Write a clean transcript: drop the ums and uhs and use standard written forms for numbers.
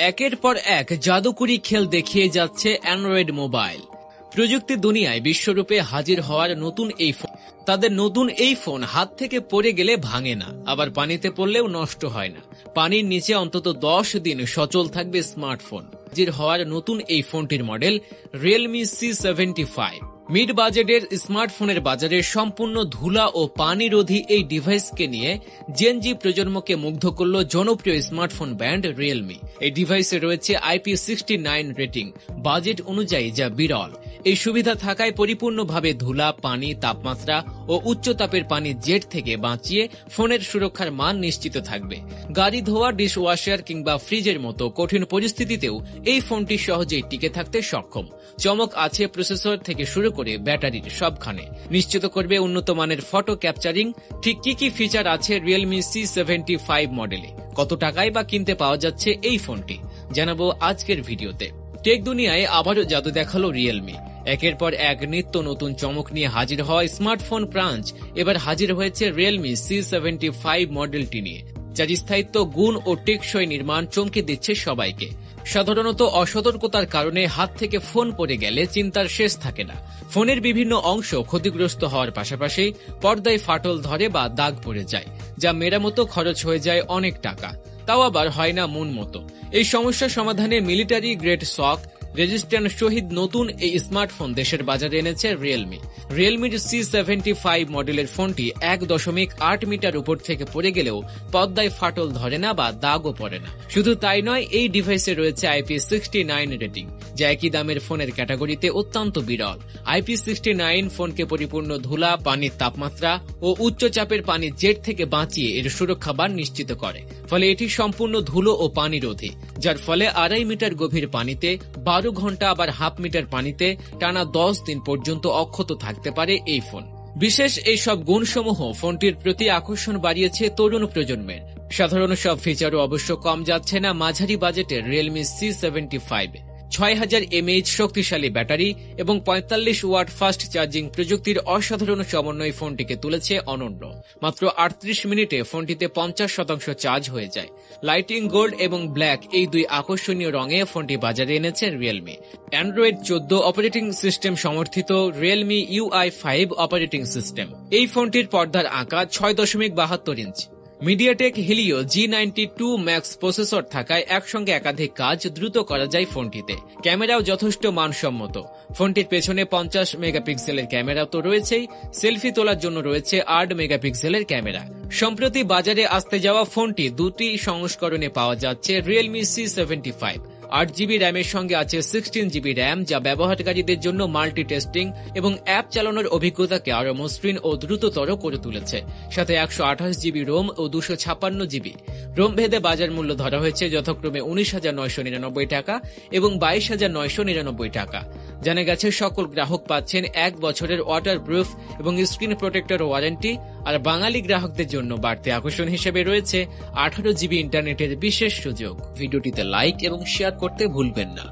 একের পর এক জাদুকরি খেল দেখিয়ে যাচ্ছে অ্যান্ড্রয়েড মোবাইল। প্রযুক্তি দুনিয়ায় বিশ্বরূপে হাজির হওয়ার নতুন এই ফোন, তাদের নতুন এই ফোন হাত থেকে পড়ে গেলে ভাঙে না, আবার পানিতে পড়লেও নষ্ট হয় না। পানির নিচে অন্তত 10 দিন সচল থাকবে স্মার্টফোন। হাজির হওয়ার নতুন এই ফোনটির মডেল রিয়েলমি C75। মিড বাজেটের স্মার্টফোনের বাজারে সম্পূর্ণ ধুলা ও পানিরোধী এই ডিভাইসকে নিয়ে জেনজি প্রজন্মকে মুগ্ধ করল জনপ্রিয় স্মার্টফোন ব্র্যান্ড রিয়েলমি। এই ডিভাইসে রয়েছে IP69 রেটিং, বাজেট অনুযায়ী যা বিরল। এই সুবিধা থাকায় পরিপূর্ণভাবে ধুলা, পানি, তাপমাত্রা ও উচ্চ তাপের পানি জেট থেকে বাঁচিয়ে ফোনের সুরক্ষার মান নিশ্চিত থাকবে। গাড়ি ধোয়া, ডিশওয়াশার কিংবা ফ্রিজের মতো কঠিন পরিস্থিতিতেও এই ফোনটি সহজেই টিকে থাকতে সক্ষম। চমক আছে প্রসেসর থেকে শুরু করে ব্যাটারির সবখানে। নিশ্চিত করবে উন্নত মানের ফটো ক্যাপচারিং। ঠিক কি কি ফিচার আছে রিয়েলমি C75 মডেলে, কত টাকায় বা কিনতে পাওয়া যাচ্ছে এই ফোনটি, জানাবো আজকের ভিডিওতে। টেক দুনিয়ায় আবারও জাদু দেখালো রিয়েলমি। একের পর এক নিত্য নতুন চমক নিয়ে হাজির হওয়া স্মার্টফোন ব্রাঞ্চ এবার হাজির হয়েছে রিয়েলমি C75 মডেলটি নিয়ে, যার স্থায়িত্ব, গুণ ও টেকসই নির্মাণ চমকে দিচ্ছে সবাইকে। সাধারণত অসতর্কতার কারণে হাত থেকে ফোন পড়ে গেলে চিন্তার শেষ থাকে না। ফোনের বিভিন্ন অংশ ক্ষতিগ্রস্ত হওয়ার পাশাপাশি পর্দায় ফাটল ধরে বা দাগ পড়ে যায়, যা মেরামতো খরচ হয়ে যায় অনেক টাকা, তাও আবার হয় না মন মতো। এই সমস্যা সমাধানে মিলিটারি গ্রেড শক রেজিস্ট্যান্ট সহিত নতুন এই স্মার্টফোন দেশের বাজারে এনেছে রিয়েলমি। রিয়েলমির C75 মডেলের ফোনটি 1.8 মিটার উপর থেকে পড়ে গেলেও পর্দায় ফাটল ধরে না বা দাগও পড়ে না। শুধু তাই নয়, এই ডিভাইসে রয়েছে IP69 রেটিং, যা একই দামের ফোনের ক্যাটাগরিতে অত্যন্ত বিরল। IP69 ফোনকে পরিপূর্ণ ধুলা, পানির তাপমাত্রা ও উচ্চ চাপের পানি জেট থেকে বাঁচিয়ে এর সুরক্ষা বার নিশ্চিত করে। ফলে এটি সম্পূর্ণ ধুলো ও পানিরোধী, যার ফলে 2.5 মিটার গভীর পানিতে 12 ঘন্টা, আবার হাফ মিটার পানিতে টানা 10 দিন পর্যন্ত অক্ষত থাকতে পারে এই ফোন। বিশেষ এই সব গুণসমূহ ফোনটির প্রতি আকর্ষণ বাড়িয়েছে তরুণ প্রজন্মের। সাধারণ সব ফিচারও অবশ্য কম যাচ্ছে না মাঝারি বাজেটের রিয়েলমি C75। 6000 mAh শক্তিশালী ব্যাটারি এবং 45 ওয়াট ফাস্ট চার্জিং প্রযুক্তির অসাধারণ সমন্বয় ফোনটিকে তুলেছে অনন্য। মাত্র 38 মিনিটে ফোনটিতে 50% চার্জ হয়ে যায়। লাইটিং গোল্ড এবং ব্ল্যাক এই দুই আকর্ষণীয় রঙে ফোনটি বাজারে এনেছে রিয়েলমি। অ্যান্ড্রয়েড 14 অপারেটিং সিস্টেম সমর্থিত রিয়েলমি UI5 অপারেটিং সিস্টেম। এই ফোনটির পর্দার আঁকা 6.72 inch. MediaTek Helio G92 Max processor থাকায় একসঙ্গে একাধিক কাজ দ্রুত করা যায় ফোনটিতে। ক্যামেরাও যথেষ্ট মানসম্মত। ফোনটির পেছনে 50 মেগাপিক্সেলের ক্যামেরা তো রয়েছেই, সেলফি তোলার জন্য রয়েছে 8 মেগাপিক্সেলের ক্যামেরা। সম্প্রতি বাজারে আসতে যাওয়া ফোনটি দুটি সংস্করণে পাওয়া যাচ্ছে রিয়েলমি C75। 8GB র্যামের সঙ্গে আছে 16GB র্যাম, যা ব্যবহারকারীদের জন্য মাল্টিটাস্কিং এবং অ্যাপ চালানোর অভিজ্ঞতাকে আরও মসৃণ ও দ্রুততর করে তুলেছে। সাথে 128GB রোম ও 256GB রোম ভেদে বাজার মূল্য ধরা হয়েছে যথাক্রমে 19,999 টাকা এবং 22,999 টাকা। জানা গেছে সকল গ্রাহক পাচ্ছেন 1 বছরের ওয়াটারপ্রুফ এবং স্ক্রিন প্রোটেক্টর ওয়ারেন্টি। আর বাঙালি গ্রাহকদের জন্য বাড়তি আকর্ষণ হিসেবে রয়েছে 18GB ইন্টারনেটের বিশেষ সুযোগ। ভিডিওটিতে লাইক এবং শেয়ার করতে ভুলবেন না।